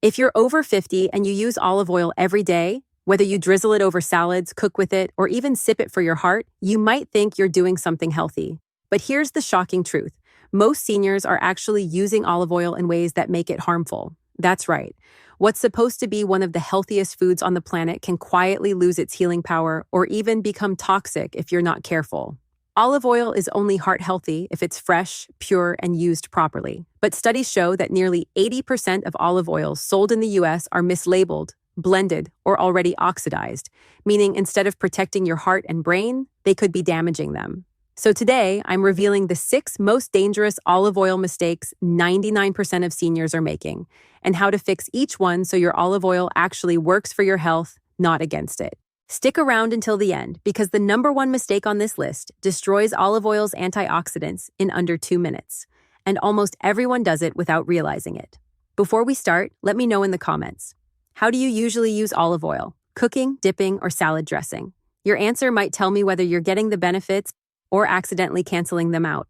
If you're over 50 and you use olive oil every day, whether you drizzle it over salads, cook with it, or even sip it for your heart, you might think you're doing something healthy. But here's the shocking truth. Most seniors are actually using olive oil in ways that make it harmful. That's right. What's supposed to be one of the healthiest foods on the planet can quietly lose its healing power or even become toxic if you're not careful. Olive oil is only heart healthy if it's fresh, pure, and used properly. But studies show that nearly 80% of olive oils sold in the US are mislabeled, blended, or already oxidized, meaning instead of protecting your heart and brain, they could be damaging them. So today, I'm revealing the 6 most dangerous olive oil mistakes 99% of seniors are making, and how to fix each one so your olive oil actually works for your health, not against it. Stick around until the end, because the number 1 mistake on this list destroys olive oil's antioxidants in under 2 minutes, and almost everyone does it without realizing it. Before we start, let me know in the comments. How do you usually use olive oil? Cooking, dipping, or salad dressing? Your answer might tell me whether you're getting the benefits or accidentally canceling them out.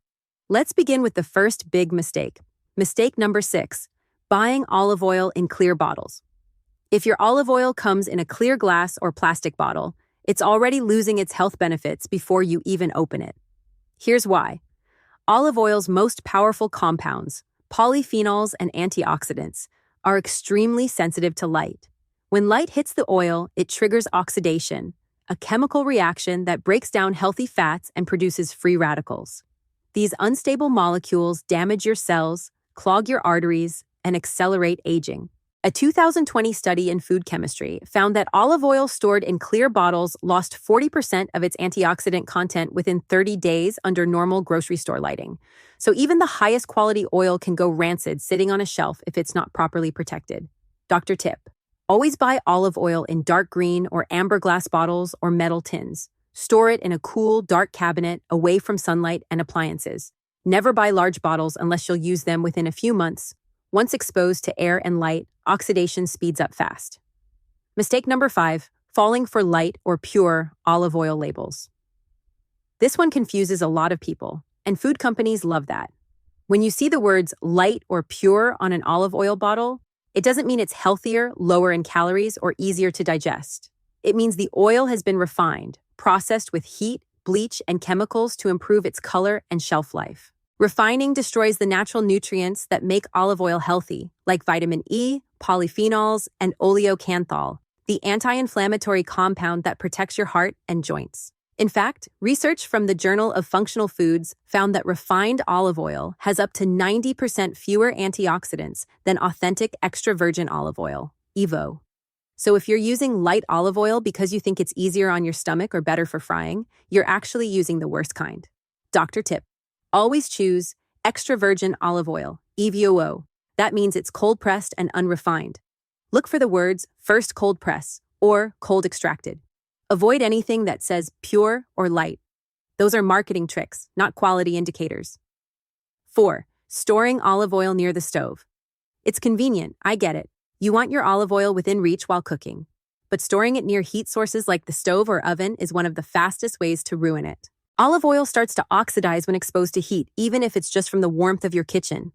Let's begin with the first big mistake. Mistake number 6, buying olive oil in clear bottles. If your olive oil comes in a clear glass or plastic bottle, it's already losing its health benefits before you even open it. Here's why. Olive oil's most powerful compounds, polyphenols and antioxidants, are extremely sensitive to light. When light hits the oil, it triggers oxidation, a chemical reaction that breaks down healthy fats and produces free radicals. These unstable molecules damage your cells, clog your arteries, and accelerate aging. A 2020 study in food chemistry found that olive oil stored in clear bottles lost 40% of its antioxidant content within 30 days under normal grocery store lighting. So even the highest quality oil can go rancid sitting on a shelf if it's not properly protected. Dr. Tip: always buy olive oil in dark green or amber glass bottles or metal tins. Store it in a cool, dark cabinet away from sunlight and appliances. Never buy large bottles unless you'll use them within a few months. Once exposed to air and light, oxidation speeds up fast. Mistake number 5, falling for light or pure olive oil labels. This one confuses a lot of people, and food companies love that. When you see the words light or pure on an olive oil bottle, it doesn't mean it's healthier, lower in calories, or easier to digest. It means the oil has been refined, processed with heat, bleach, and chemicals to improve its color and shelf life. Refining destroys the natural nutrients that make olive oil healthy, like vitamin E, polyphenols, and oleocanthal, the anti-inflammatory compound that protects your heart and joints. In fact, research from the Journal of Functional Foods found that refined olive oil has up to 90% fewer antioxidants than authentic extra virgin olive oil, EVO. So if you're using light olive oil because you think it's easier on your stomach or better for frying, you're actually using the worst kind. Dr. Tip: always choose extra virgin olive oil, EVOO. That means it's cold-pressed and unrefined. Look for the words first cold press or cold extracted. Avoid anything that says pure or light. Those are marketing tricks, not quality indicators. 4, storing olive oil near the stove. It's convenient, I get it. You want your olive oil within reach while cooking. But storing it near heat sources like the stove or oven is one of the fastest ways to ruin it. Olive oil starts to oxidize when exposed to heat, even if it's just from the warmth of your kitchen.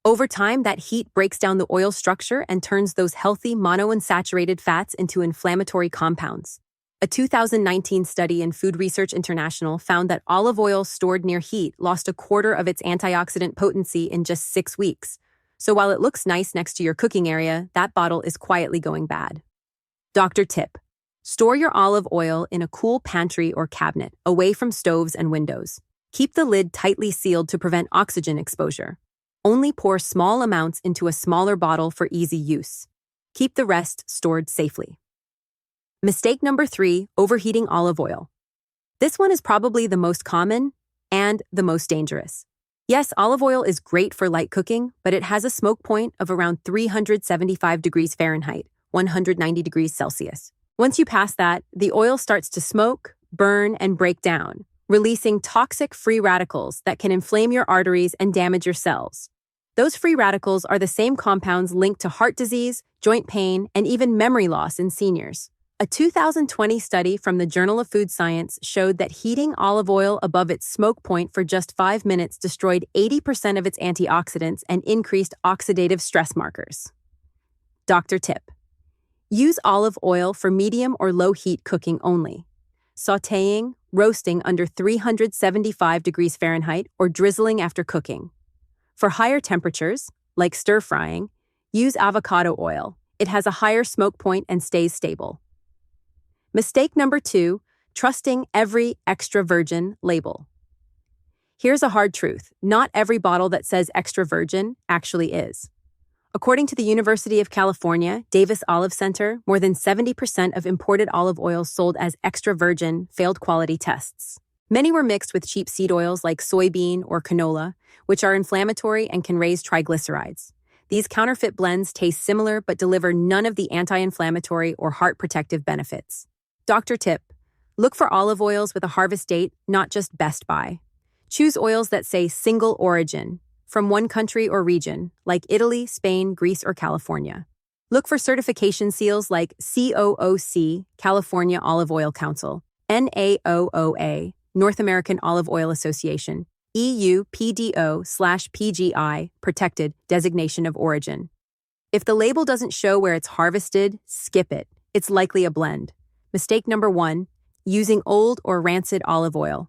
Over time, that heat breaks down the oil structure and turns those healthy monounsaturated fats into inflammatory compounds. A 2019 study in Food Research International found that olive oil stored near heat lost a quarter of its antioxidant potency in just 6 weeks. So while it looks nice next to your cooking area, that bottle is quietly going bad. Dr. Tip: store your olive oil in a cool pantry or cabinet, away from stoves and windows. Keep the lid tightly sealed to prevent oxygen exposure. Only pour small amounts into a smaller bottle for easy use. Keep the rest stored safely. Mistake number 3, overheating olive oil. This one is probably the most common and the most dangerous. Yes, olive oil is great for light cooking, but it has a smoke point of around 375 degrees Fahrenheit, 190 degrees Celsius. Once you pass that, the oil starts to smoke, burn, and break down, releasing toxic free radicals that can inflame your arteries and damage your cells. Those free radicals are the same compounds linked to heart disease, joint pain, and even memory loss in seniors. A 2020 study from the Journal of Food Science showed that heating olive oil above its smoke point for just 5 minutes destroyed 80% of its antioxidants and increased oxidative stress markers. Doctor tip. Use olive oil for medium or low heat cooking only. Sautéing, roasting under 375 degrees Fahrenheit or drizzling after cooking. For higher temperatures, like stir-frying, use avocado oil. It has a higher smoke point and stays stable. Mistake number 2, trusting every extra virgin label. Here's a hard truth. Not every bottle that says extra virgin actually is. According to the University of California, Davis Olive Center, more than 70% of imported olive oils sold as extra virgin failed quality tests. Many were mixed with cheap seed oils like soybean or canola, which are inflammatory and can raise triglycerides. These counterfeit blends taste similar but deliver none of the anti-inflammatory or heart protective benefits. Doctor tip. Look for olive oils with a harvest date, not just best by. Choose oils that say single origin, from one country or region, like Italy, Spain, Greece, or California. Look for certification seals like COOC, California Olive Oil Council, NAOOA, North American Olive Oil Association, EU PDO/PGI, Protected Designation of Origin. If the label doesn't show where it's harvested, skip it. It's likely a blend. Mistake number 1, using old or rancid olive oil.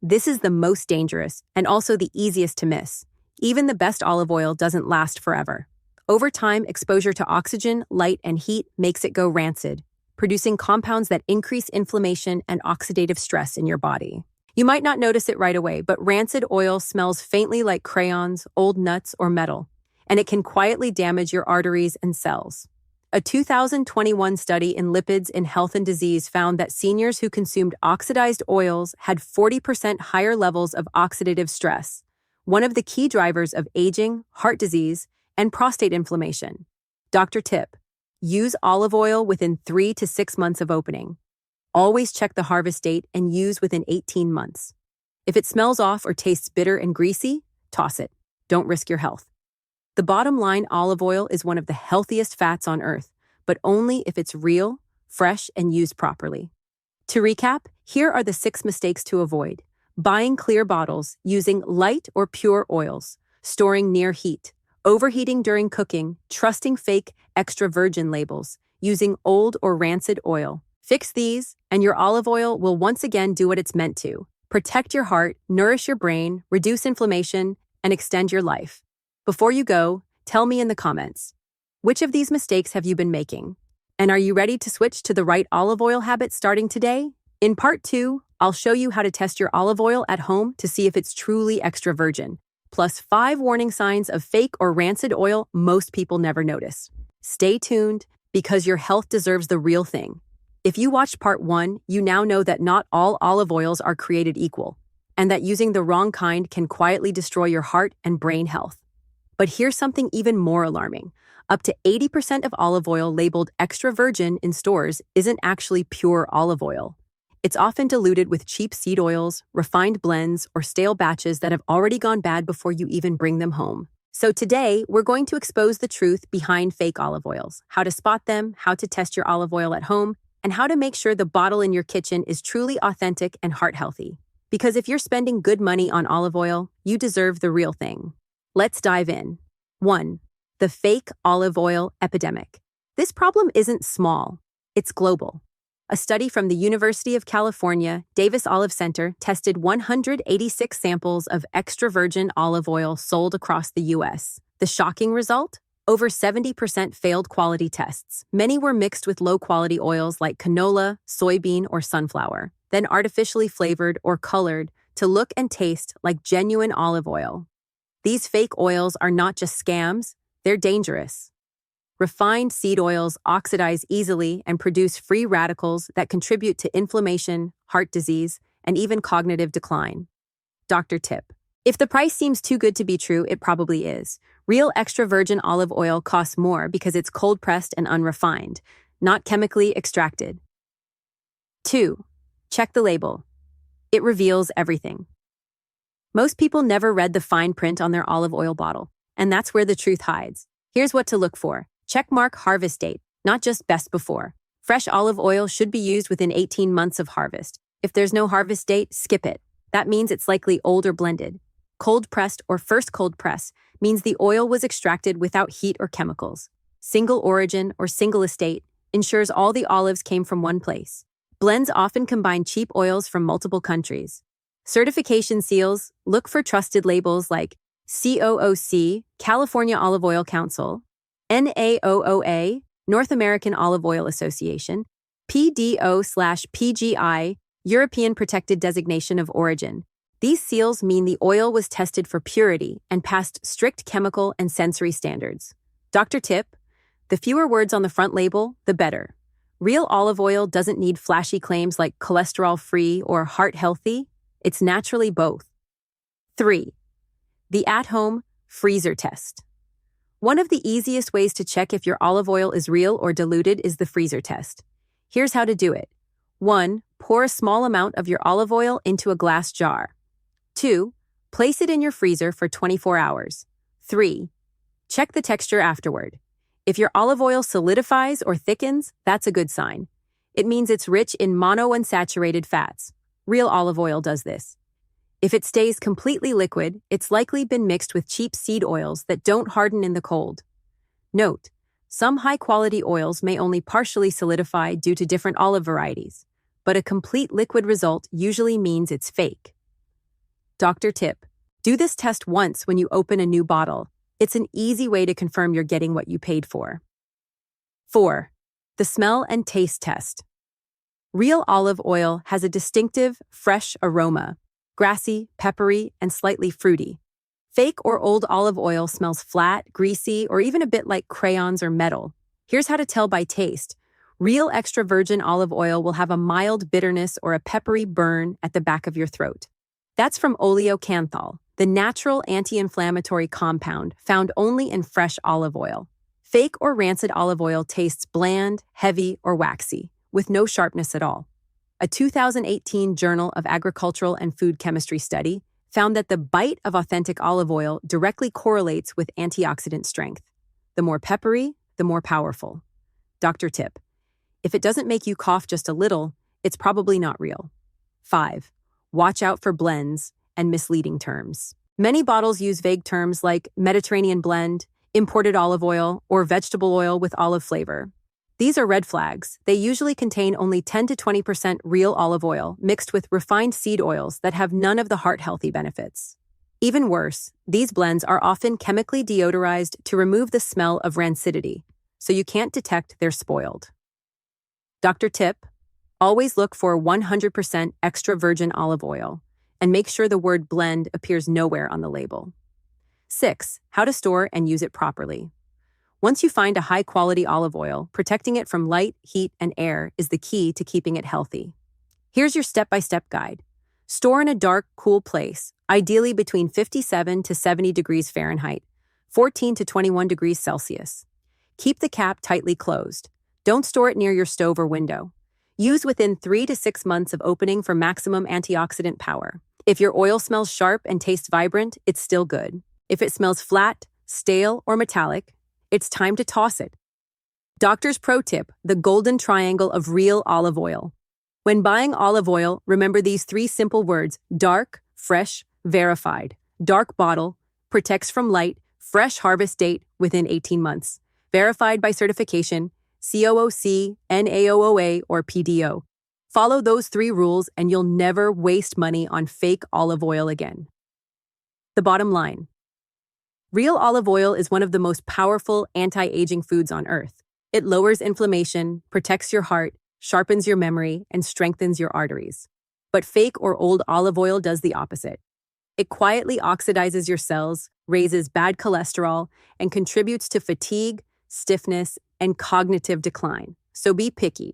This is the most dangerous and also the easiest to miss. Even the best olive oil doesn't last forever. Over time, exposure to oxygen, light, and heat makes it go rancid, producing compounds that increase inflammation and oxidative stress in your body. You might not notice it right away, but rancid oil smells faintly like crayons, old nuts, or metal, and it can quietly damage your arteries and cells. A 2021 study in Lipids in Health and Disease found that seniors who consumed oxidized oils had 40% higher levels of oxidative stress, one of the key drivers of aging, heart disease, and prostate inflammation. Doctor tip. Use olive oil within 3 to 6 months of opening. Always check the harvest date and use within 18 months. If it smells off or tastes bitter and greasy, toss it. Don't risk your health. The bottom line, olive oil is one of the healthiest fats on earth, but only if it's real, fresh, and used properly. To recap, here are the 6 mistakes to avoid. Buying clear bottles, using light or pure oils, storing near heat, overheating during cooking, trusting fake extra virgin labels, using old or rancid oil. Fix these, and your olive oil will once again do what it's meant to. Protect your heart, nourish your brain, reduce inflammation, and extend your life. Before you go, tell me in the comments, which of these mistakes have you been making? And are you ready to switch to the right olive oil habit starting today? In part 2, I'll show you how to test your olive oil at home to see if it's truly extra virgin, plus 5 warning signs of fake or rancid oil most people never notice. Stay tuned, because your health deserves the real thing. If you watched part 1, you now know that not all olive oils are created equal, and that using the wrong kind can quietly destroy your heart and brain health. But here's something even more alarming. Up to 80% of olive oil labeled extra virgin in stores isn't actually pure olive oil. It's often diluted with cheap seed oils, refined blends, or stale batches that have already gone bad before you even bring them home. So today, we're going to expose the truth behind fake olive oils, how to spot them, how to test your olive oil at home, and how to make sure the bottle in your kitchen is truly authentic and heart-healthy. Because if you're spending good money on olive oil, you deserve the real thing. Let's dive in. 1. The fake olive oil epidemic. This problem isn't small, it's global. A study from the University of California, Davis Olive Center, tested 186 samples of extra virgin olive oil sold across the U.S. The shocking result? Over 70% failed quality tests. Many were mixed with low-quality oils like canola, soybean, or sunflower, then artificially flavored or colored to look and taste like genuine olive oil. These fake oils are not just scams, they're dangerous. Refined seed oils oxidize easily and produce free radicals that contribute to inflammation, heart disease, and even cognitive decline. Doctor tip. If the price seems too good to be true, it probably is. Real extra virgin olive oil costs more because it's cold-pressed and unrefined, not chemically extracted. 2. Check the label. It reveals everything. Most people never read the fine print on their olive oil bottle, and that's where the truth hides. Here's what to look for. Checkmark harvest date, not just best before. Fresh olive oil should be used within 18 months of harvest. If there's no harvest date, skip it. That means it's likely old or blended. Cold pressed or first cold press means the oil was extracted without heat or chemicals. Single origin or single estate ensures all the olives came from one place. Blends often combine cheap oils from multiple countries. Certification seals look for trusted labels like COOC, California Olive Oil Council, NAOOA, North American Olive Oil Association, PDO/PGI, European Protected Designation of Origin. These seals mean the oil was tested for purity and passed strict chemical and sensory standards. Dr. Tip: the fewer words on the front label, the better. Real olive oil doesn't need flashy claims like cholesterol-free or heart-healthy. It's naturally both. 3. The at-home freezer test. One of the easiest ways to check if your olive oil is real or diluted is the freezer test. Here's how to do it. 1. Pour a small amount of your olive oil into a glass jar. 2. Place it in your freezer for 24 hours. 3. Check the texture afterward. If your olive oil solidifies or thickens, that's a good sign. It means it's rich in monounsaturated fats. Real olive oil does this. If it stays completely liquid, it's likely been mixed with cheap seed oils that don't harden in the cold. Note: some high-quality oils may only partially solidify due to different olive varieties, but a complete liquid result usually means it's fake. Dr. Tip: do this test once when you open a new bottle. It's an easy way to confirm you're getting what you paid for. 4. The smell and taste test. Real olive oil has a distinctive, fresh aroma, grassy, peppery, and slightly fruity. Fake or old olive oil smells flat, greasy, or even a bit like crayons or metal. Here's how to tell by taste. Real extra virgin olive oil will have a mild bitterness or a peppery burn at the back of your throat. That's from oleocanthal, the natural anti-inflammatory compound found only in fresh olive oil. Fake or rancid olive oil tastes bland, heavy, or waxy, with no sharpness at all. A 2018 Journal of Agricultural and Food Chemistry study found that the bite of authentic olive oil directly correlates with antioxidant strength. The more peppery, the more powerful. Dr. Tip: if it doesn't make you cough just a little, it's probably not real. 5. Watch out for blends and misleading terms. Many bottles use vague terms like Mediterranean blend, imported olive oil, or vegetable oil with olive flavor. These are red flags. They usually contain only 10 to 20% real olive oil mixed with refined seed oils that have none of the heart-healthy benefits. Even worse, these blends are often chemically deodorized to remove the smell of rancidity, so you can't detect they're spoiled. Dr. Tip: always look for 100% extra virgin olive oil, and make sure the word blend appears nowhere on the label. 6. How to store and use it properly. Once you find a high-quality olive oil, protecting it from light, heat, and air is the key to keeping it healthy. Here's your step-by-step guide. Store in a dark, cool place, ideally between 57 to 70 degrees Fahrenheit, 14 to 21 degrees Celsius. Keep the cap tightly closed. Don't store it near your stove or window. Use within 3 to 6 months of opening for maximum antioxidant power. If your oil smells sharp and tastes vibrant, it's still good. If it smells flat, stale, or metallic, it's time to toss it. Doctor's pro tip: the golden triangle of real olive oil. When buying olive oil, remember these 3 simple words: dark, fresh, verified. Dark bottle, protects from light, fresh harvest date within 18 months. Verified by certification, COOC, NAOOA, or PDO. Follow those 3 rules and you'll never waste money on fake olive oil again. The bottom line: real olive oil is one of the most powerful anti-aging foods on earth. It lowers inflammation, protects your heart, sharpens your memory, and strengthens your arteries. But fake or old olive oil does the opposite. It quietly oxidizes your cells, raises bad cholesterol, and contributes to fatigue, stiffness, and cognitive decline. So be picky.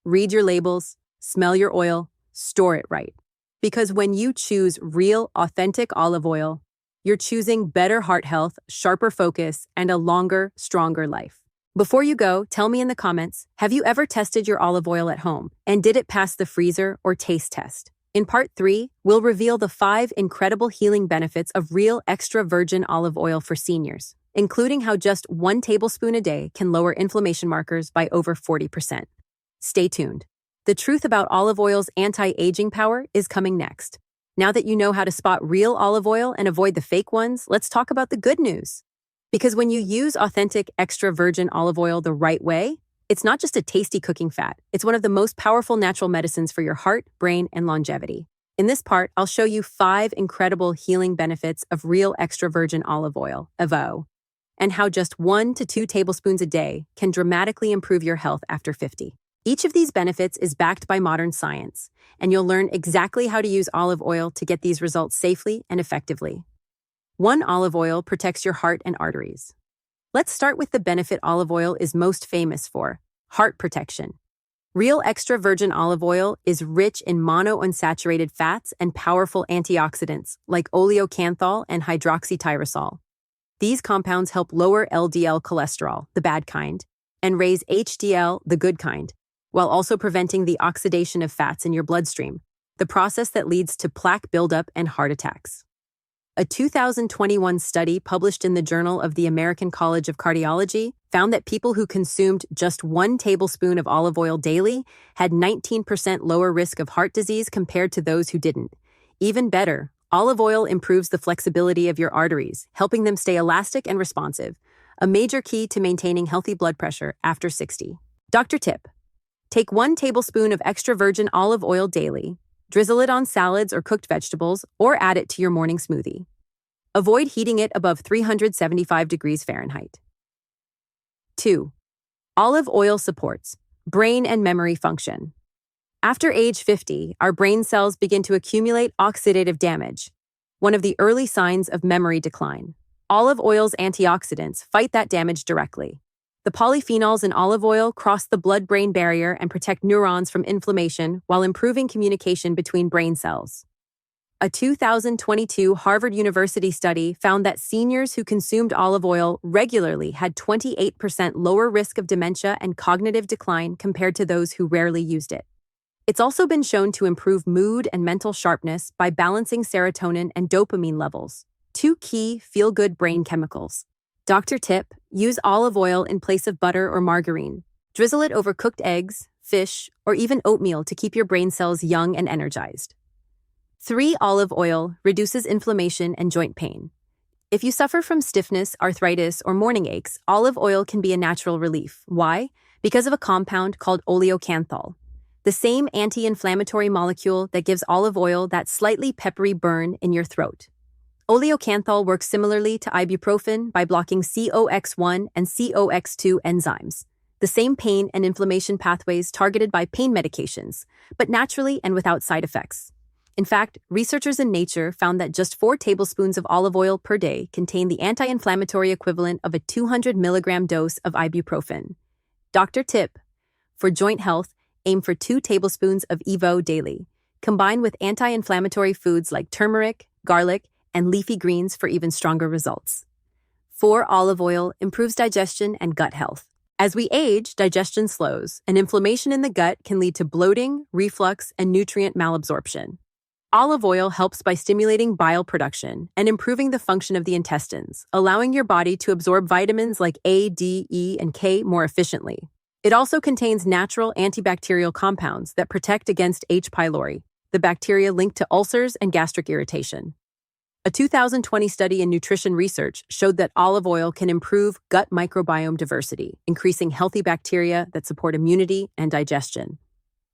Read your labels, smell your oil, store it right. Because when you choose real, authentic olive oil, you're choosing better heart health, sharper focus, and a longer, stronger life. Before you go, tell me in the comments, have you ever tested your olive oil at home? And did it pass the freezer or taste test? In part 3, we'll reveal the 5 incredible healing benefits of real extra virgin olive oil for seniors, including how just 1 tablespoon a day can lower inflammation markers by over 40%. Stay tuned. The truth about olive oil's anti-aging power is coming next. Now that you know how to spot real olive oil and avoid the fake ones, let's talk about the good news. Because when you use authentic extra virgin olive oil the right way, it's not just a tasty cooking fat, it's one of the most powerful natural medicines for your heart, brain, and longevity. In this part, I'll show you 5 incredible healing benefits of real extra virgin olive oil, EVO, and how just 1 to 2 tablespoons a day can dramatically improve your health after 50. Each of these benefits is backed by modern science, and you'll learn exactly how to use olive oil to get these results safely and effectively. 1. Olive oil protects your heart and arteries. Let's start with the benefit olive oil is most famous for: heart protection. Real extra virgin olive oil is rich in monounsaturated fats and powerful antioxidants like oleocanthal and hydroxytyrosol. These compounds help lower LDL cholesterol, the bad kind, and raise HDL, the good kind, while also preventing the oxidation of fats in your bloodstream, the process that leads to plaque buildup and heart attacks. A 2021 study published in the Journal of the American College of Cardiology found that people who consumed just 1 tablespoon of olive oil daily had 19% lower risk of heart disease compared to those who didn't. Even better, olive oil improves the flexibility of your arteries, helping them stay elastic and responsive, a major key to maintaining healthy blood pressure after 60. Doctor tip: take 1 tablespoon of extra virgin olive oil daily, drizzle it on salads or cooked vegetables, or add it to your morning smoothie. Avoid heating it above 375 degrees Fahrenheit. 2. Olive oil supports brain and memory function. After age 50, our brain cells begin to accumulate oxidative damage, one of the early signs of memory decline. Olive oil's antioxidants fight that damage directly. The polyphenols in olive oil cross the blood-brain barrier and protect neurons from inflammation while improving communication between brain cells. A 2022 Harvard University study found that seniors who consumed olive oil regularly had 28% lower risk of dementia and cognitive decline compared to those who rarely used it. It's also been shown to improve mood and mental sharpness by balancing serotonin and dopamine levels, 2 key feel-good brain chemicals. Doctor tip: use olive oil in place of butter or margarine. Drizzle it over cooked eggs, fish, or even oatmeal to keep your brain cells young and energized. 3. Olive oil reduces inflammation and joint pain. If you suffer from stiffness, arthritis, or morning aches, olive oil can be a natural relief. Why? Because of a compound called oleocanthal, the same anti-inflammatory molecule that gives olive oil that slightly peppery burn in your throat. Oleocanthal works similarly to ibuprofen by blocking COX-1 and COX-2 enzymes, the same pain and inflammation pathways targeted by pain medications, but naturally and without side effects. In fact, researchers in Nature found that just 4 tablespoons of olive oil per day contain the anti-inflammatory equivalent of a 200 milligram dose of ibuprofen. Doctor tip: for joint health, aim for 2 tablespoons of EVO daily. Combine with anti-inflammatory foods like turmeric, garlic, and leafy greens for even stronger results. 4. Olive oil improves digestion and gut health. As we age, digestion slows, and inflammation in the gut can lead to bloating, reflux, and nutrient malabsorption. Olive oil helps by stimulating bile production and improving the function of the intestines, allowing your body to absorb vitamins like A, D, E, and K more efficiently. It also contains natural antibacterial compounds that protect against H. pylori, the bacteria linked to ulcers and gastric irritation. A 2020 study in nutrition research showed that olive oil can improve gut microbiome diversity, increasing healthy bacteria that support immunity and digestion.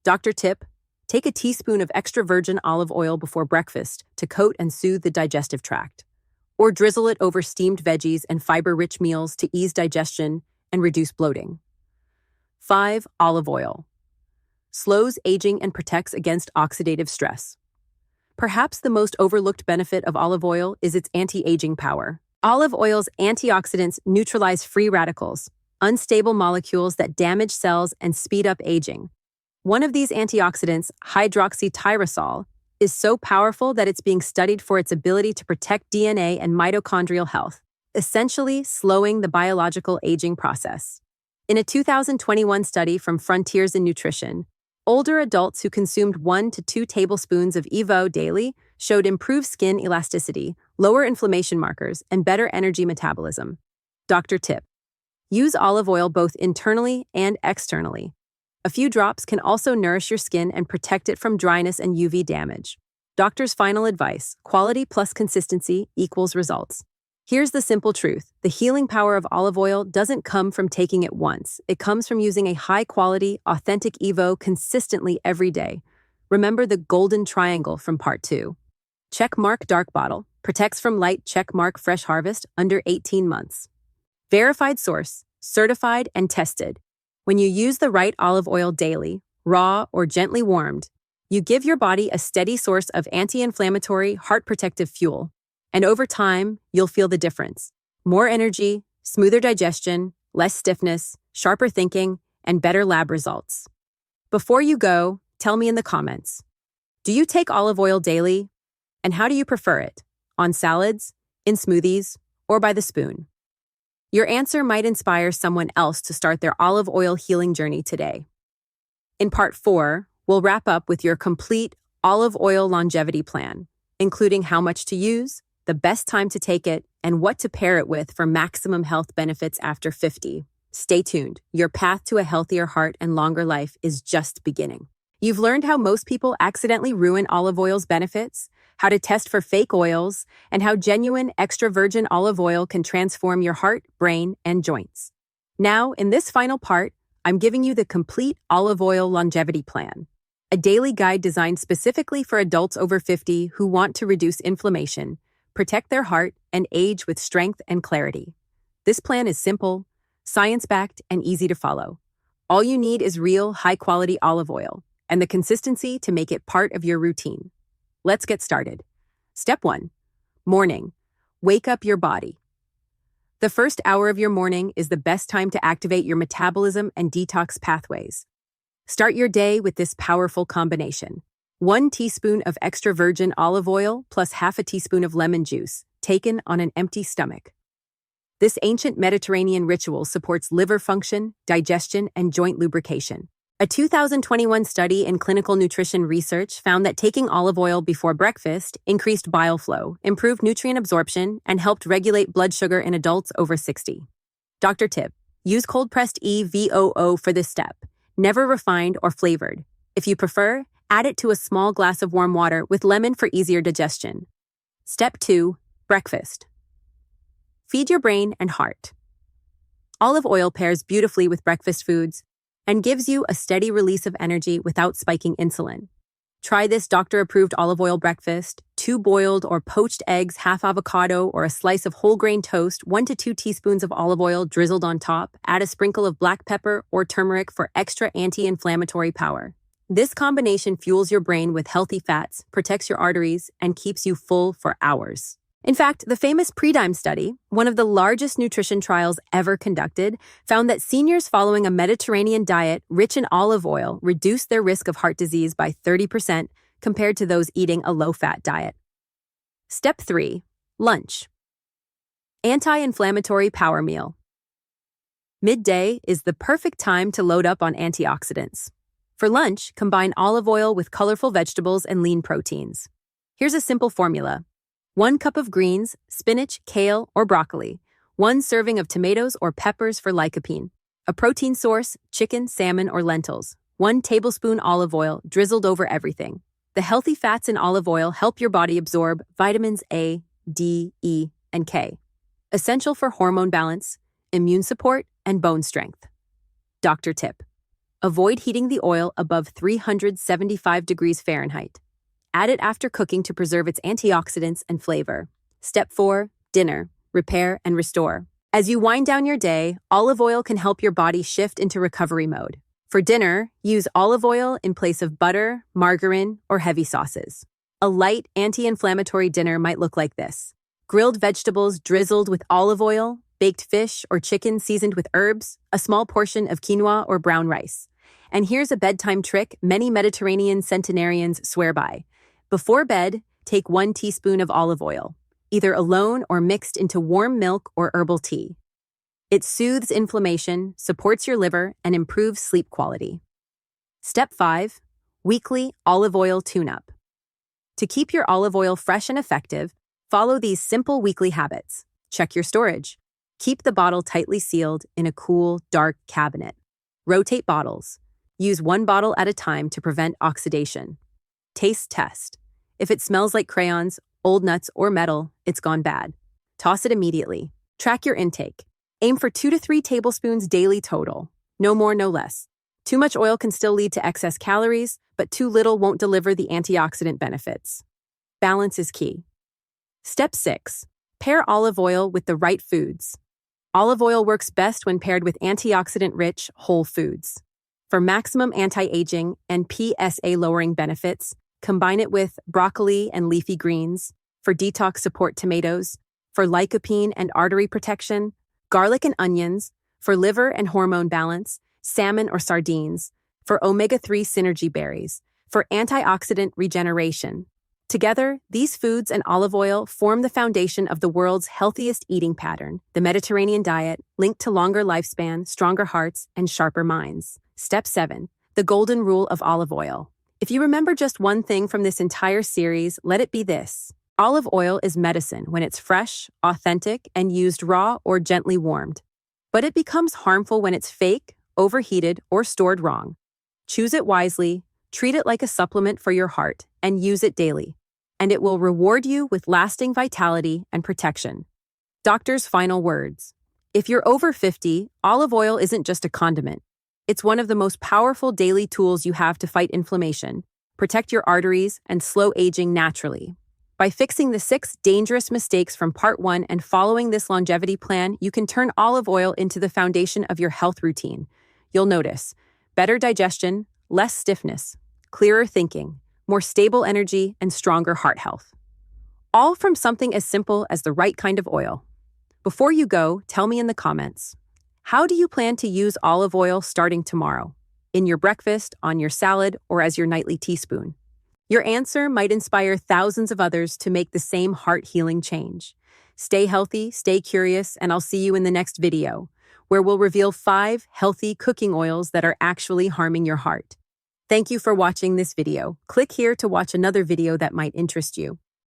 Doctor tip: take a teaspoon of extra virgin olive oil before breakfast to coat and soothe the digestive tract, or drizzle it over steamed veggies and fiber-rich meals to ease digestion and reduce bloating. 5. Olive oil slows aging and protects against oxidative stress. Perhaps the most overlooked benefit of olive oil is its anti-aging power. Olive oil's antioxidants neutralize free radicals, unstable molecules that damage cells and speed up aging. One of these antioxidants, hydroxytyrosol, is so powerful that it's being studied for its ability to protect DNA and mitochondrial health, essentially slowing the biological aging process. In a 2021 study from Frontiers in Nutrition, older adults who consumed 1 to 2 tablespoons of EVO daily showed improved skin elasticity, lower inflammation markers, and better energy metabolism. Doctor tip: use olive oil both internally and externally. A few drops can also nourish your skin and protect it from dryness and UV damage. Doctor's final advice: quality plus consistency equals results. Here's the simple truth. The healing power of olive oil doesn't come from taking it once. It comes from using a high-quality, authentic Evo consistently every day. Remember the golden triangle from part 2. Check mark dark bottle. Protects from light. Check mark fresh harvest under 18 months. Verified source. Certified and tested. When you use the right olive oil daily, raw or gently warmed, you give your body a steady source of anti-inflammatory, heart-protective fuel. And over time, you'll feel the difference. More energy, smoother digestion, less stiffness, sharper thinking, and better lab results. Before you go, tell me in the comments. Do you take olive oil daily? And how do you prefer it? On salads, in smoothies, or by the spoon? Your answer might inspire someone else to start their olive oil healing journey today. In part 4, we'll wrap up with your complete olive oil longevity plan, including how much to use, the best time to take it, and what to pair it with for maximum health benefits after 50. Stay tuned. Your path to a healthier heart and longer life is just beginning. You've learned how most people accidentally ruin olive oil's benefits, how to test for fake oils, and how genuine extra virgin olive oil can transform your heart, brain, and joints. Now, in this final part, I'm giving you the complete olive oil longevity plan, a daily guide designed specifically for adults over 50 who want to reduce inflammation, protect their heart, and age with strength and clarity. This plan is simple, science-backed, and easy to follow. All you need is real, high-quality olive oil and the consistency to make it part of your routine. Let's get started. Step 1. Morning. Wake up your body. The first hour of your morning is the best time to activate your metabolism and detox pathways. Start your day with this powerful combination. 1 teaspoon of extra virgin olive oil plus half a teaspoon of lemon juice, taken on an empty stomach. This ancient Mediterranean ritual supports liver function, digestion, and joint lubrication. A 2021 study in clinical nutrition research found that taking olive oil before breakfast increased bile flow, improved nutrient absorption, and helped regulate blood sugar in adults over 60. Dr. Tip: use cold-pressed EVOO for this step, never refined or flavored. If you prefer, add it to a small glass of warm water with lemon for easier digestion. Step 2. Breakfast. Feed your brain and heart. Olive oil pairs beautifully with breakfast foods and gives you a steady release of energy without spiking insulin. Try this doctor-approved olive oil breakfast: 2 boiled or poached eggs, half avocado, or a slice of whole grain toast, 1 to 2 teaspoons of olive oil drizzled on top. Add a sprinkle of black pepper or turmeric for extra anti-inflammatory power. This combination fuels your brain with healthy fats, protects your arteries, and keeps you full for hours. In fact, the famous Predime study, one of the largest nutrition trials ever conducted, found that seniors following a Mediterranean diet rich in olive oil reduced their risk of heart disease by 30% compared to those eating a low-fat diet. Step 3. Lunch. Anti-inflammatory power meal. Midday is the perfect time to load up on antioxidants. For lunch, combine olive oil with colorful vegetables and lean proteins. Here's a simple formula. 1 cup of greens, spinach, kale, or broccoli. 1 serving of tomatoes or peppers for lycopene. A protein source: chicken, salmon, or lentils. 1 tablespoon olive oil drizzled over everything. The healthy fats in olive oil help your body absorb vitamins A, D, E, and K, essential for hormone balance, immune support, and bone strength. Dr. Tip: avoid heating the oil above 375 degrees Fahrenheit. Add it after cooking to preserve its antioxidants and flavor. Step 4. Dinner. Repair and restore. As you wind down your day, olive oil can help your body shift into recovery mode. For dinner, use olive oil in place of butter, margarine, or heavy sauces. A light, anti-inflammatory dinner might look like this: grilled vegetables drizzled with olive oil, baked fish or chicken seasoned with herbs, a small portion of quinoa or brown rice. And here's a bedtime trick many Mediterranean centenarians swear by. Before bed, take 1 teaspoon of olive oil, either alone or mixed into warm milk or herbal tea. It soothes inflammation, supports your liver, and improves sleep quality. Step 5. Weekly olive oil tune-up. To keep your olive oil fresh and effective, follow these simple weekly habits. Check your storage. Keep the bottle tightly sealed in a cool, dark cabinet. Rotate bottles. Use 1 bottle at a time to prevent oxidation. Taste test. If it smells like crayons, old nuts, or metal, it's gone bad. Toss it immediately. Track your intake. Aim for 2 to 3 tablespoons daily total. No more, no less. Too much oil can still lead to excess calories, but too little won't deliver the antioxidant benefits. Balance is key. Step 6. Pair olive oil with the right foods. Olive oil works best when paired with antioxidant-rich whole foods. For maximum anti-aging and PSA-lowering benefits, combine it with broccoli and leafy greens. For detox support, tomatoes. For lycopene and artery protection, garlic and onions. For liver and hormone balance, salmon or sardines. For omega-3, synergy berries. For antioxidant regeneration. Together, these foods and olive oil form the foundation of the world's healthiest eating pattern, the Mediterranean diet, linked to longer lifespan, stronger hearts, and sharper minds. Step 7. The golden rule of olive oil. If you remember just one thing from this entire series, let it be this. Olive oil is medicine when it's fresh, authentic, and used raw or gently warmed. But it becomes harmful when it's fake, overheated, or stored wrong. Choose it wisely, treat it like a supplement for your heart, and use it daily. And it will reward you with lasting vitality and protection. Doctor's final words. If you're over 50, olive oil isn't just a condiment. It's one of the most powerful daily tools you have to fight inflammation, protect your arteries, and slow aging naturally. By fixing the 6 dangerous mistakes from part 1 and following this longevity plan, you can turn olive oil into the foundation of your health routine. You'll notice better digestion, less stiffness, clearer thinking, more stable energy, and stronger heart health. All from something as simple as the right kind of oil. Before you go, tell me in the comments, how do you plan to use olive oil starting tomorrow? In your breakfast, on your salad, or as your nightly teaspoon? Your answer might inspire thousands of others to make the same heart-healing change. Stay healthy, stay curious, and I'll see you in the next video, where we'll reveal 5 healthy cooking oils that are actually harming your heart. Thank you for watching this video. Click here to watch another video that might interest you.